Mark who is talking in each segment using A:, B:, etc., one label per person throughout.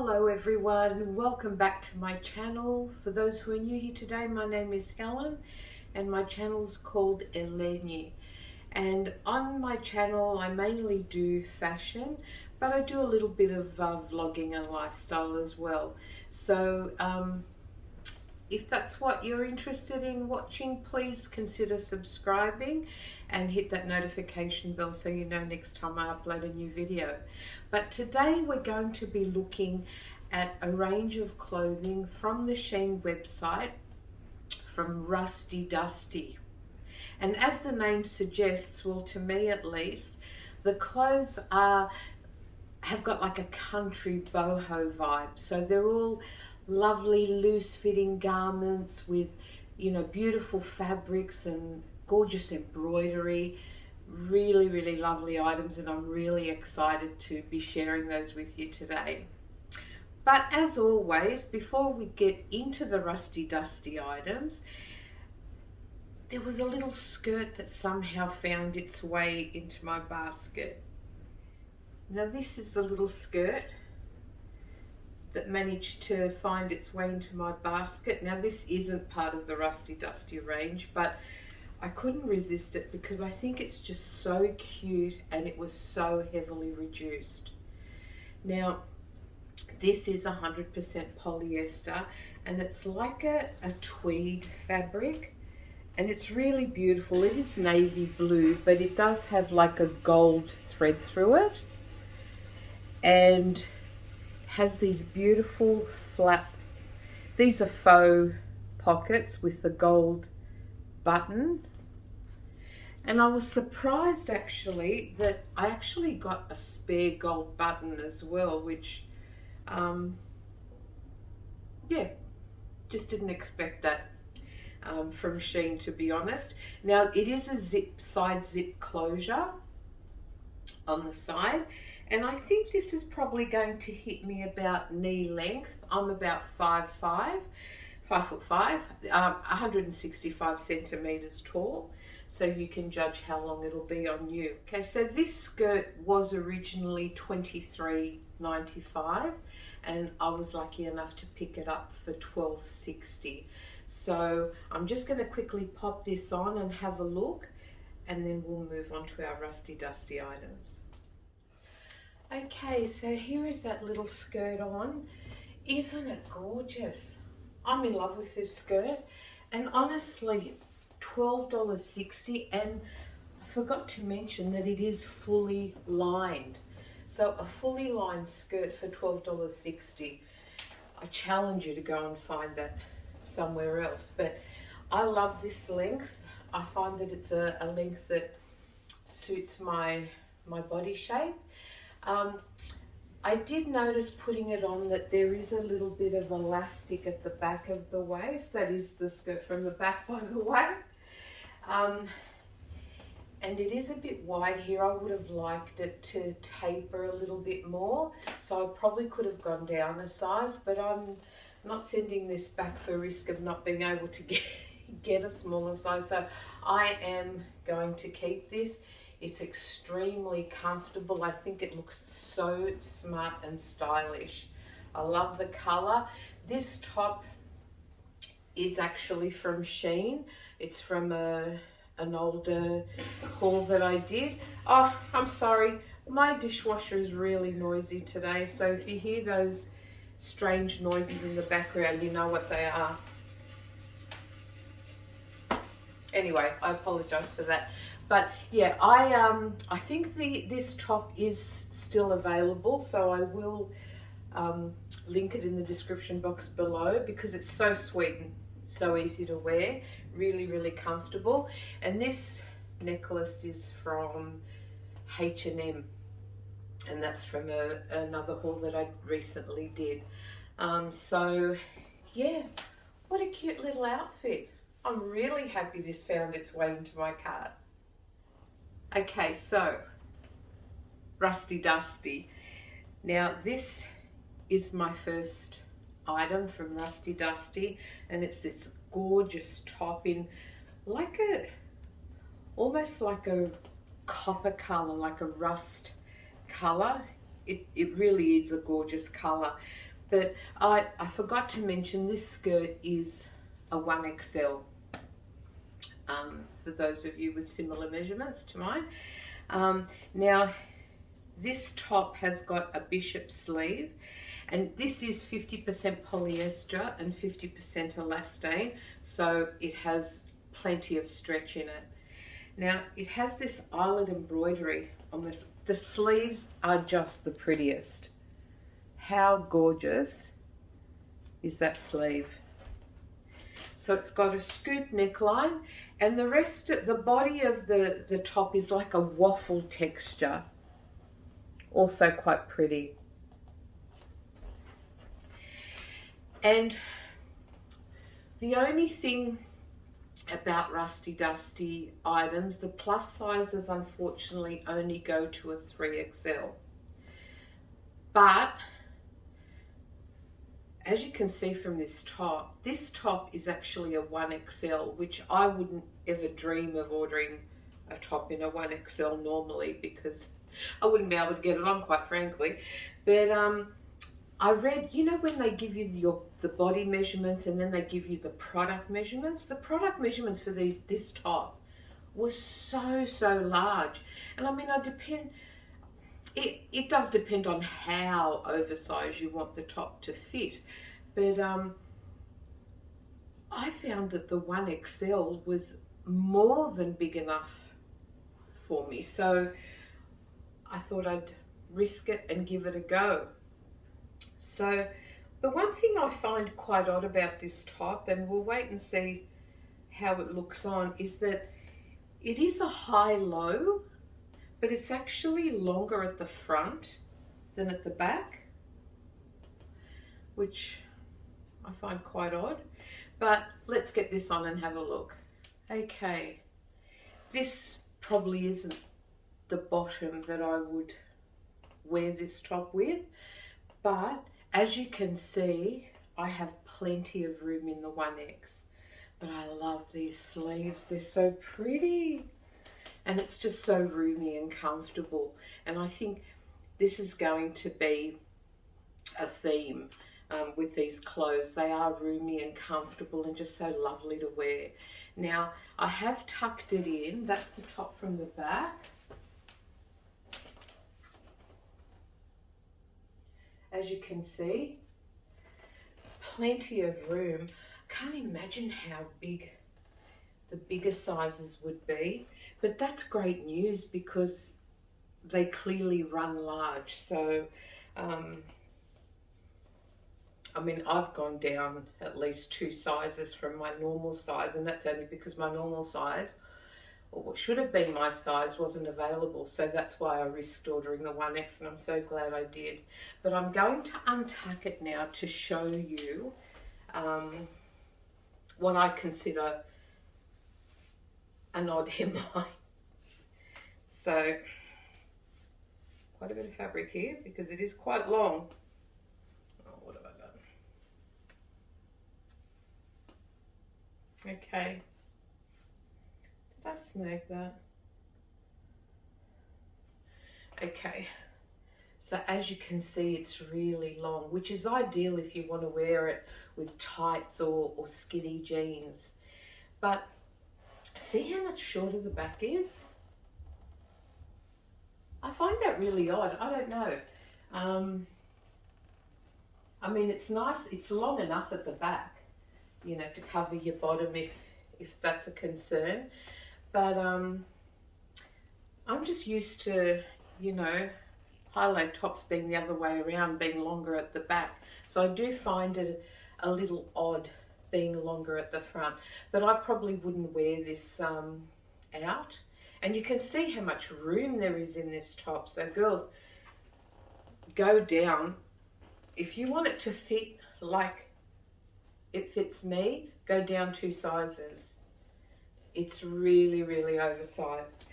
A: Hello everyone, welcome back to my channel. For those who are new here today, my name is Helen and my channel is called Latern. And on my channel I mainly do fashion, but I do a little bit of vlogging and lifestyle as well. So if that's what you're interested in watching, please consider subscribing and hit that notification bell so you know next time I upload a new video. But today we're going to be looking at a range of clothing from the Shein website, from Rusttydustty. And as the name suggests, well, to me at least, the clothes have got like a country boho vibe. So they're all lovely loose fitting garments with, you know, beautiful fabrics and gorgeous embroidery. Really lovely items, and I'm really excited to be sharing those with you today. But as always, before we get into the Rusttydustty items, there was a little skirt that somehow found its way into my basket. Now this is the little skirt that managed to find its way into my basket. Now this isn't part of the Rusttydustty range, but I couldn't resist it because I think it's just so cute and it was so heavily reduced. Now this is 100% polyester and it's like a tweed fabric, and it's really beautiful. It is navy blue, but it does have like a gold thread through it and has these beautiful these are faux pockets with the gold button. And I was surprised actually that I actually got a spare gold button as well, which yeah, just didn't expect that from Shein, to be honest. Now it is a side zip closure on the side, and I think this is probably going to hit me about knee length. I'm about 5'5", 5'5", 165 centimeters tall, so you can judge how long it'll be on you. Okay, so this skirt was originally $23.95 and I was lucky enough to pick it up for $12.60. So I'm just going to quickly pop this on and have a look, and then we'll move on to our Rusttydustty items. Okay, so here is that little skirt on. Isn't it gorgeous? I'm in love with this skirt, and honestly $12.60, and I forgot to mention that it is fully lined. So a fully lined skirt for $12.60. I challenge you to go and find that somewhere else, but I love this length. I find that it's a length that suits my body shape. I did notice putting it on that there is a little bit of elastic at the back of the waist. That is the skirt from the back, by the way. And it is a bit wide here. I would have liked it to taper a little bit more, so I probably could have gone down a size, but I'm not sending this back for risk of not being able to get a smaller size, so I am going to keep this. It's extremely comfortable. I think it looks so smart and stylish. I love the color. This top is actually from Shein. It's from an older haul that I did. Oh, I'm sorry. My dishwasher is really noisy today, so if you hear those strange noises in the background, you know what they are. Anyway, I apologize for that. But yeah, I think this top is still available, so I will link it in the description box below because it's so sweet and so easy to wear, really comfortable. And this necklace is from H&M, and that's from another haul that I recently did. So yeah, what a cute little outfit. I'm really happy this found its way into my cart. Okay, so Rusttydustty. Now this is my first item from Rusttydustty, and it's this gorgeous top in like almost like a copper color, like a rust color. It really is a gorgeous color, But I forgot to mention this skirt is a 1XL. For those of you with similar measurements to mine. Now, this top has got a bishop sleeve, and this is 50% polyester and 50% elastane, so it has plenty of stretch in it. Now, it has this eyelet embroidery on this. The sleeves are just the prettiest. How gorgeous is that sleeve? So it's got a scoop neckline, and the rest of the body of the top is like a waffle texture. Also quite pretty. And the only thing about Rusty Dusty items, the plus sizes unfortunately only go to a 3XL. But as you can see from this top is actually a 1XL, which I wouldn't ever dream of ordering a top in a 1XL normally, because I wouldn't be able to get it on, quite frankly. But I read, you know, when they give you the body measurements and then they give you the product measurements for this top was so large. And I mean, it does depend on how oversized you want the top to fit, but I found that the 1XL was more than big enough for me, so I thought I'd risk it and give it a go. So the one thing I find quite odd about this top, and we'll wait and see how it looks on, is that it is a high-low, but it's actually longer at the front than at the back, which I find quite odd. But let's get this on and have a look. Okay, this probably isn't the bottom that I would wear this top with, but as you can see, I have plenty of room in the 1X. But I love these sleeves, they're so pretty. And it's just so roomy and comfortable. And I think this is going to be a theme with these clothes. They are roomy and comfortable and just so lovely to wear. Now, I have tucked it in. That's the top from the back. As you can see, plenty of room. Can't imagine how big the bigger sizes would be. But that's great news because they clearly run large. So, I mean, I've gone down at least 2 sizes from my normal size, and that's only because my normal size, or what should have been my size, wasn't available. So that's why I risked ordering the 1X, and I'm so glad I did. But I'm going to untuck it now to show you what I consider an odd hemline. So quite a bit of fabric here because it is quite long. Oh, what have I done? Okay. Did I snag that? Okay. So as you can see, it's really long, which is ideal if you want to wear it with tights or skinny jeans. But see how much shorter the back is? I find that really odd. I don't know. I mean, it's nice. It's long enough at the back, you know, to cover your bottom if that's a concern. But I'm just used to, you know, high-low tops being the other way around, being longer at the back. So I do find it a little odd being longer at the front, but I probably wouldn't wear this out. And you can see how much room there is in this top. So girls, go down. If you want it to fit like it fits me, go down 2 sizes. It's really, really oversized.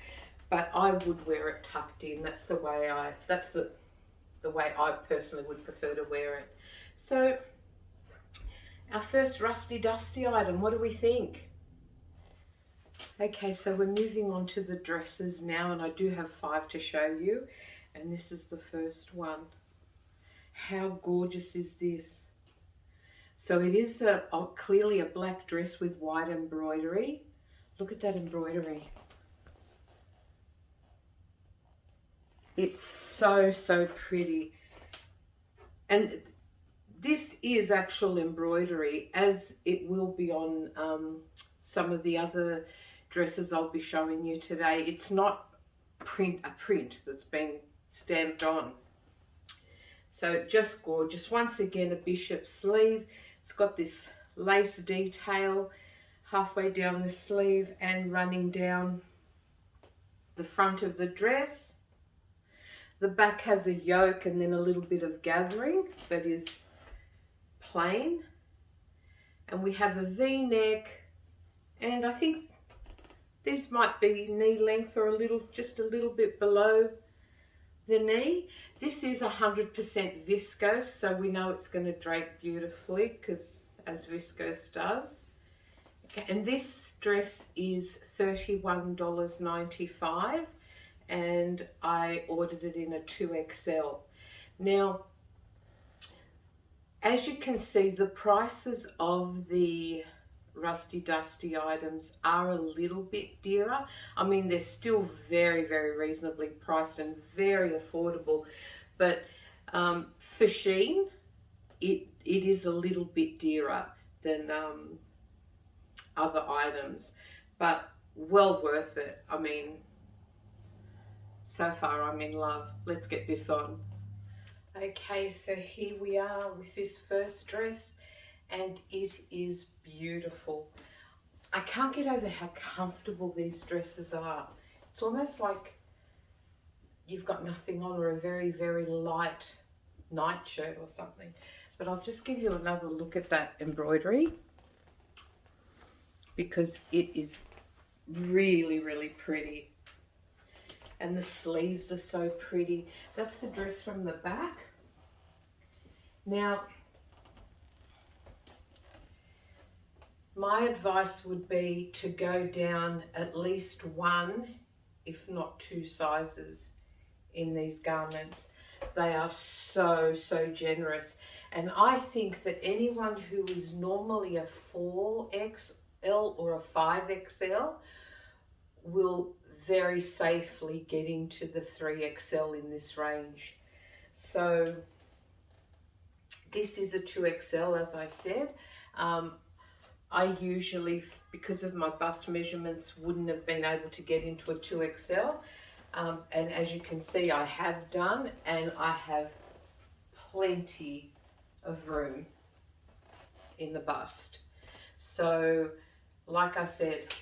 A: But I would wear it tucked in. That's the way I personally would prefer to wear it. So our first Rusty Dusty item, what do we think? Okay, so we're moving on to the dresses now, and I do have 5 to show you, and this is the first one. How gorgeous is this? So it is clearly a black dress with white embroidery. Look at that embroidery. It's so, so pretty. And this is actual embroidery, as it will be on some of the other dresses I'll be showing you today. It's not a print that's been stamped on. So just gorgeous. Once again, a bishop sleeve. It's got this lace detail halfway down the sleeve and running down the front of the dress. The back has a yoke and then a little bit of gathering, but is plain. And we have a V-neck, and I think these might be knee length or just a little bit below the knee. This is 100% viscose, so we know it's going to drape beautifully, because as viscose does. Okay, and this dress is $31.95. and I ordered it in a 2XL. Now, as you can see, the prices of the Rusttydustty items are a little bit dearer. I mean, they're still very, very reasonably priced and very affordable, but for Shein, it is a little bit dearer than other items, but well worth it. I mean, so far I'm in love. Let's get this on. Okay, so here we are with this first dress, and it is beautiful. I can't get over how comfortable these dresses are. It's almost like you've got nothing on, or a very, very light nightshirt or something. But I'll just give you another look at that embroidery, because it is really, really pretty. And the sleeves are so pretty. That's the dress from the back. Now, my advice would be to go down at least 1, if not 2 sizes in these garments. They are so, so generous. And I think that anyone who is normally a 4XL or a 5XL will very safely get into the 3XL in this range. So this is a 2XL, as I said. I usually, because of my bust measurements, wouldn't have been able to get into a 2XL. And as you can see, I have done, and I have plenty of room in the bust. So, like I said,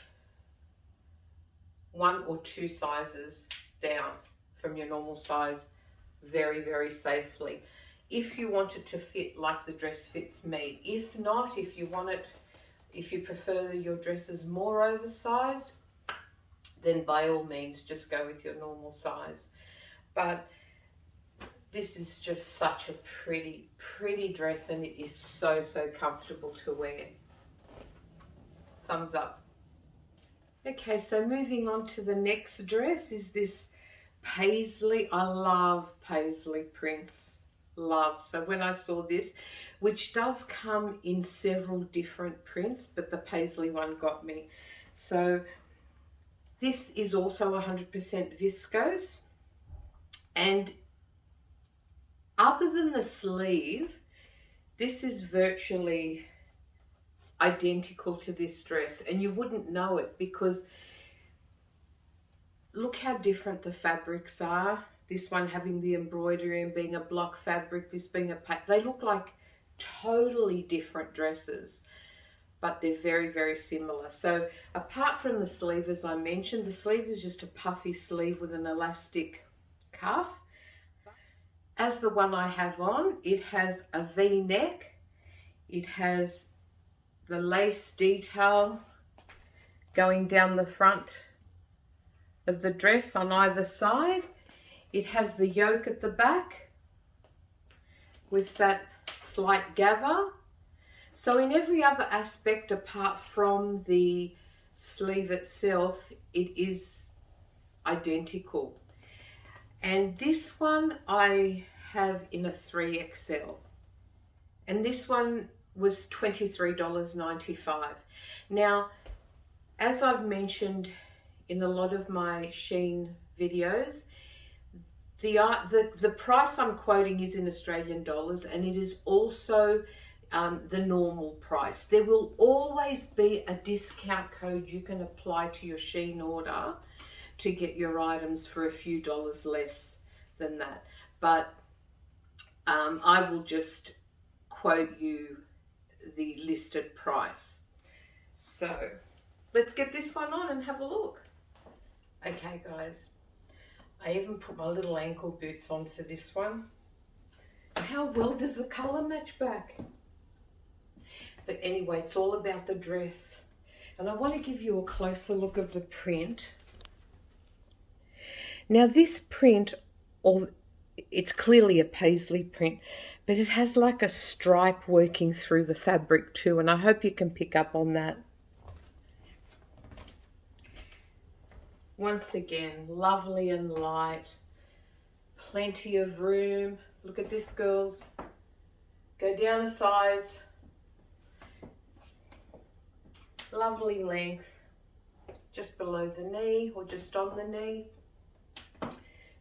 A: 1 or 2 sizes down from your normal size very, very safely. If you want it to fit like the dress fits me. If not, if you prefer your dresses more oversized, then by all means just go with your normal size. But this is just such a pretty, pretty dress, and it is so, so comfortable to wear. Thumbs up. Okay, so moving on to the next dress is this paisley. I love paisley prints, love. So when I saw this, which does come in several different prints, but the paisley one got me. So this is also 100% viscose, and other than the sleeve, this is virtually identical to this dress, and you wouldn't know it, because look how different the fabrics are. This one having the embroidery and being a block fabric, this being a they look like totally different dresses, but they're very, very similar. So apart from the sleeve, as I mentioned, the sleeve is just a puffy sleeve with an elastic cuff. As the one I have on, it has a V-neck, it has the lace detail going down the front of the dress on either side. It has the yoke at the back with that slight gather. So in every other aspect apart from the sleeve itself, it is identical. And this one I have in a 3XL. And this one was $23.95. Now, as I've mentioned in a lot of my Shein videos, the price I'm quoting is in Australian dollars, and it is also the normal price. There will always be a discount code you can apply to your Shein order to get your items for a few dollars less than that. But I will just quote you the listed price. So let's get this one on and have a look. Okay guys, I even put my little ankle boots on for this one. How well does the colour match back? But anyway, it's all about the dress. And I want to give you a closer look of the print. Now this print, it's clearly a paisley print, but it has like a stripe working through the fabric too, and I hope you can pick up on that. Once again, lovely and light, plenty of room. Look at this, girls. Go down a size. Lovely length, just below the knee or just on the knee.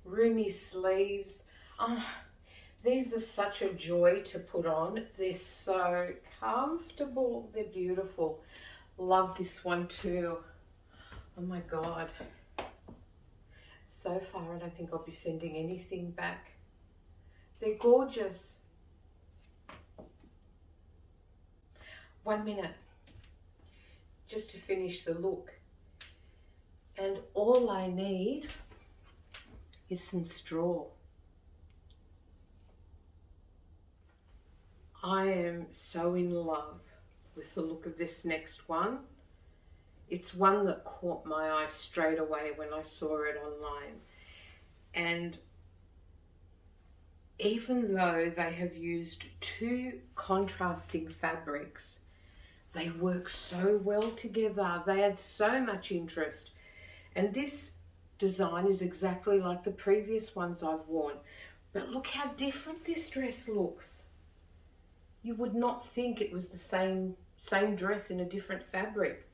A: Roomy sleeves. Oh, these are such a joy to put on. They're so comfortable. They're beautiful. Love this one too. Oh my God. So far, I don't think I'll be sending anything back. They're gorgeous. 1 minute. Just to finish the look. And all I need is some straw. I am so in love with the look of this next one. It's one that caught my eye straight away when I saw it online. And even though they have used 2 contrasting fabrics, they work so well together. They add so much interest. And this design is exactly like the previous ones I've worn. But look how different this dress looks. You would not think it was the same dress in a different fabric.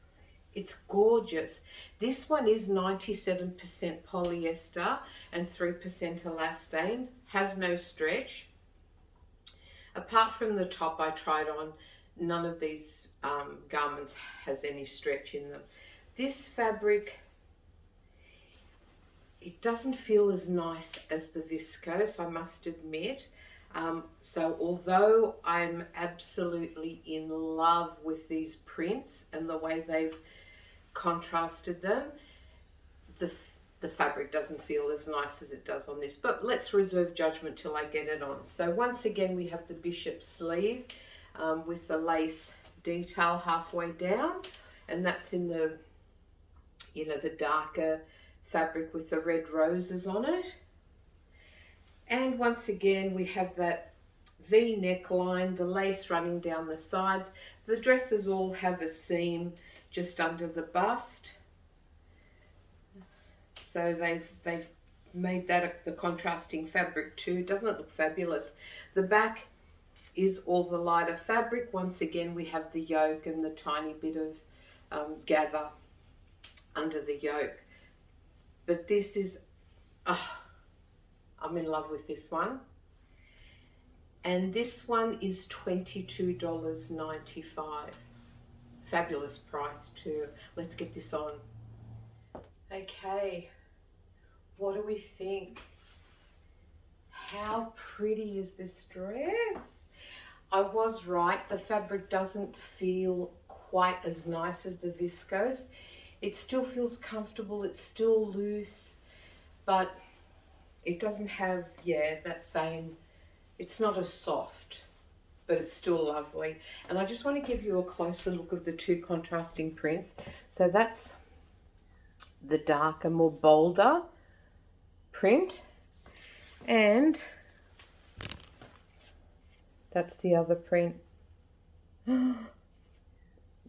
A: It's gorgeous. This one is 97% polyester and 3% elastane. Has no stretch. Apart from the top I tried on, none of these garments has any stretch in them. This fabric, it doesn't feel as nice as the viscose, I must admit. So although I'm absolutely in love with these prints and the way they've contrasted them, the fabric doesn't feel as nice as it does on this. But let's reserve judgment till I get it on. So once again, we have the bishop sleeve with the lace detail halfway down, and that's in the, you know, the darker fabric with the red roses on it. And once again, we have that V neckline, the lace running down the sides. The dresses all have a seam just under the bust. So they've made that the contrasting fabric too. Doesn't it look fabulous? The back is all the lighter fabric. Once again, we have the yoke and the tiny bit of gather under the yoke. But this is, I'm in love with this one. And this one is $22.95. Fabulous price too. Let's get this on. Okay, what do we think? How pretty is this dress? I was right, the fabric doesn't feel quite as nice as the viscose. It still feels comfortable, it's still loose, but it doesn't have, that same, it's not as soft, but it's still lovely. And I just want to give you a closer look of the 2 contrasting prints. So that's the darker, more bolder print, and that's the other print. And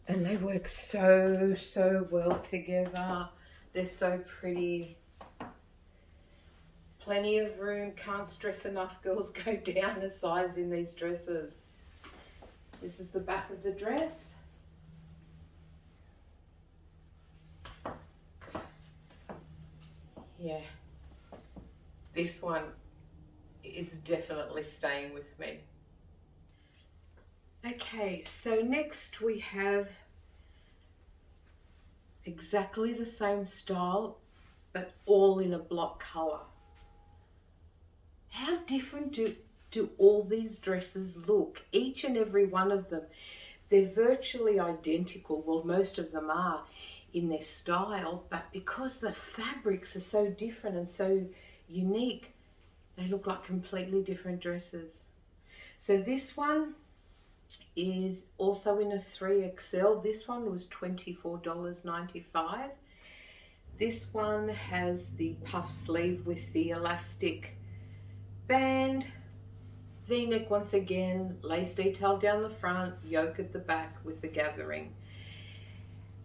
A: they work so well together. They're so pretty. Plenty of room, can't stress enough, girls, go down a size in these dresses. This is the back of the dress. Yeah, this one is definitely staying with me. Okay, so next we have exactly the same style, but all in a block colour. How different do all these dresses look? Each and every one of them. They're virtually identical. Well, most of them are in their style, but because the fabrics are so different and so unique, they look like completely different dresses. So this one is also in a 3XL. This one was $24.95. This one has the puff sleeve with the elastic band, V-neck once again, lace detail down the front, yoke at the back with the gathering.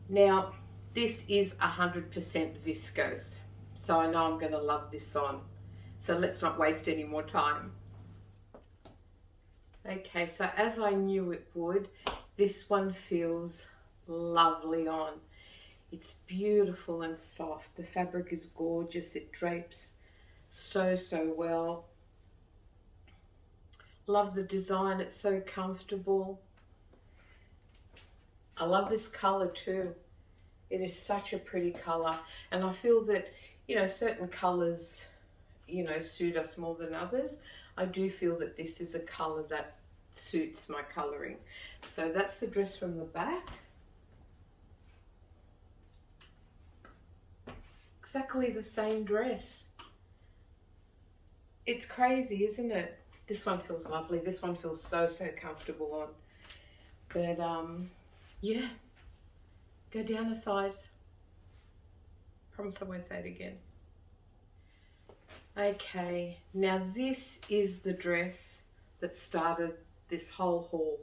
A: Now, this is 100% viscose, so I know I'm going to love this on. So let's not waste any more time. Okay, so as I knew it would, this one feels lovely on. It's beautiful and soft. The fabric is gorgeous. It drapes so well. Love the design. It's so comfortable. I love this color too. It is such a pretty color, and I feel that, you know, certain colors, you know, suit us more than others. I do feel that this is a color that suits my coloring. So that's the dress from the back. Exactly the same dress. It's crazy, isn't it? This one feels lovely. This one feels so comfortable on. But yeah, go down a size. Promise I won't say it again. Okay, now this is the dress that started this whole haul.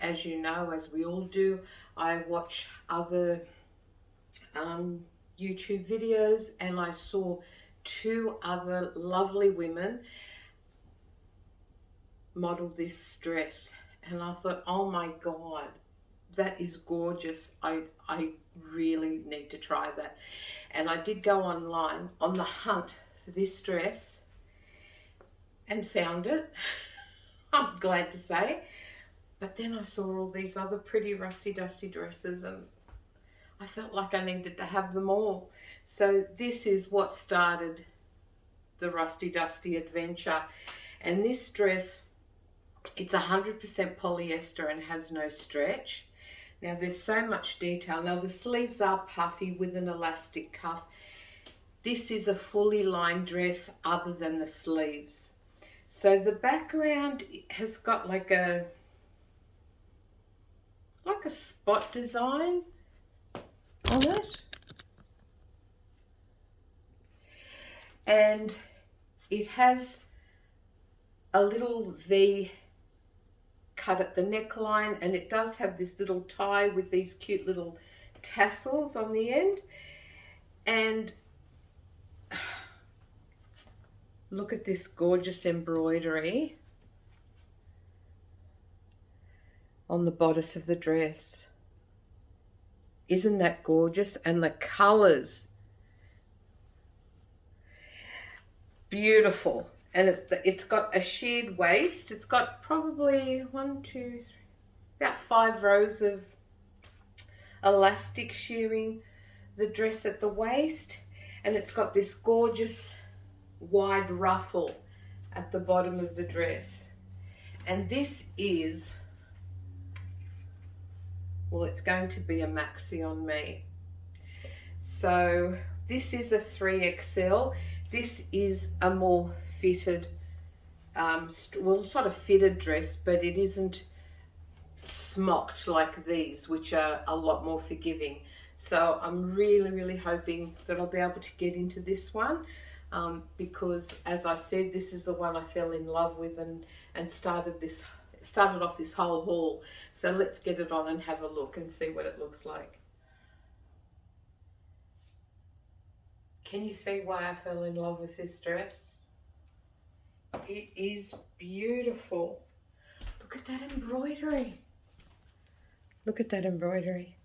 A: As you know, as we all do, I watch other YouTube videos, and I saw two other lovely women model this dress, and I thought, oh my God, that is gorgeous. I really need to try that. And I did go online on the hunt for this dress and found it. I'm glad to say. But then I saw all these other pretty Rusttydustty dresses, and I felt like I needed to have them all. So this is what started the Rusttydustty adventure. And this dress, it's 100% polyester and has no stretch. Now there's so much detail. Now the sleeves are puffy with an elastic cuff. This is a fully lined dress other than the sleeves. So the background has got like a spot design on it. And it has a little V cut at the neckline, and it does have this little tie with these cute little tassels on the end. And look at this gorgeous embroidery on the bodice of the dress. Isn't that gorgeous? And the colors, beautiful. And it's got a sheared waist. It's got probably 1, 2, 3, about 5 rows of elastic shearing the dress at the waist. And it's got this gorgeous wide ruffle at the bottom of the dress. And this is, well, it's going to be a maxi on me. So this is a 3XL. This is a more fitted, well, sort of fitted dress, but it isn't smocked like these, which are a lot more forgiving. So I'm really hoping that I'll be able to get into this one, because as I said, this is the one I fell in love with and started off this whole haul. So let's get it on and have a look and see what it looks like. Can you see why I fell in love with this dress? It is beautiful. Look at that embroidery. Look at that embroidery.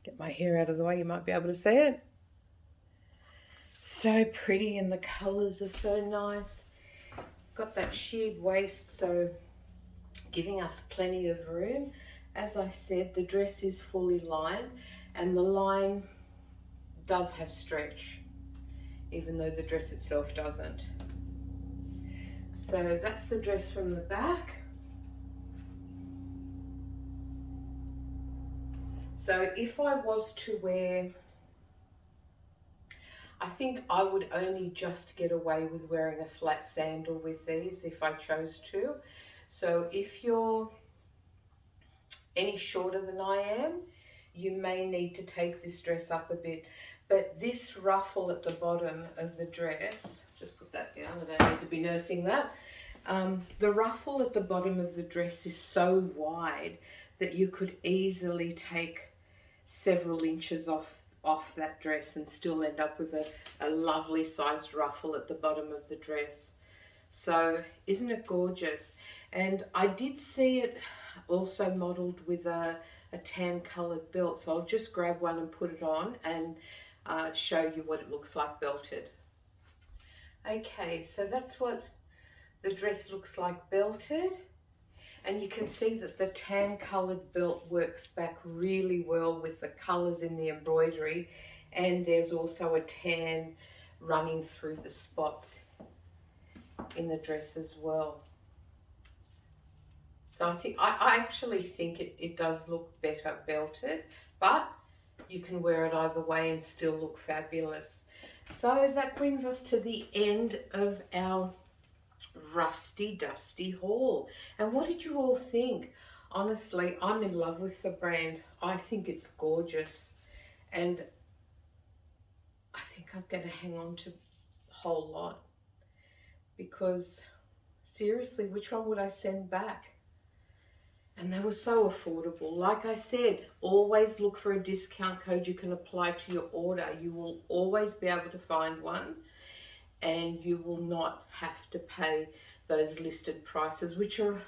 A: Get my hair out of the way, you might be able to see it. So pretty, and the colours are so nice. Got that sheared waist, so giving us plenty of room. As I said, the dress is fully lined, and the line does have stretch, even though the dress itself doesn't. So that's the dress from the back. So if I was to wear, I think I would only just get away with wearing a flat sandal with these if I chose to. So if you're any shorter than I am, you may need to take this dress up a bit. But this ruffle at the bottom of the dress, just put that down, I don't need to be nursing that. The ruffle at the bottom of the dress is so wide that you could easily take several inches off that dress and still end up with a lovely sized ruffle at the bottom of the dress. So isn't it gorgeous? And I did see it also modelled with a tan coloured belt, so I'll just grab one and put it on and show you what it looks like belted. Okay, so that's what the dress looks like belted. And you can see that the tan coloured belt works back really well with the colours in the embroidery, and there's also a tan running through the spots in the dress as well. So I actually think it does look better belted, but you can wear it either way and still look fabulous. So that brings us to the end of our Rusttydustty haul. And what did you all think? Honestly, I'm in love with the brand. I think it's gorgeous, and I think I'm going to hang on to a whole lot, because seriously, which one would I send back? And they were so affordable. Like I said, always look for a discount code you can apply to your order. You will always be able to find one, and you will not have to pay those listed prices, which are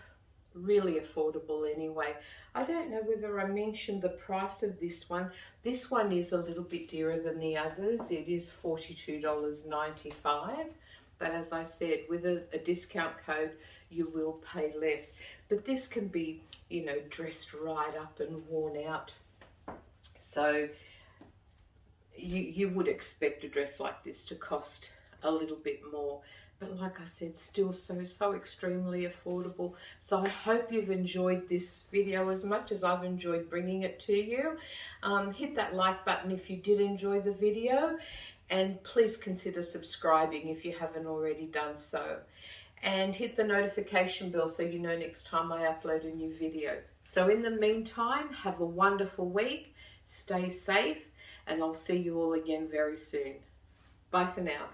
A: really affordable anyway. I don't know whether I mentioned the price of this one. This one is a little bit dearer than the others. It is $42.95. But as I said, with a discount code, you will pay less. But this can be, you know, dressed right up and worn out. So you would expect a dress like this to cost a little bit more. But like I said, still so extremely affordable. So I hope you've enjoyed this video as much as I've enjoyed bringing it to you. Hit that like button if you did enjoy the video, and please consider subscribing if you haven't already done so. And hit the notification bell so you know next time I upload a new video. So in the meantime, have a wonderful week, stay safe, and I'll see you all again very soon. Bye for now.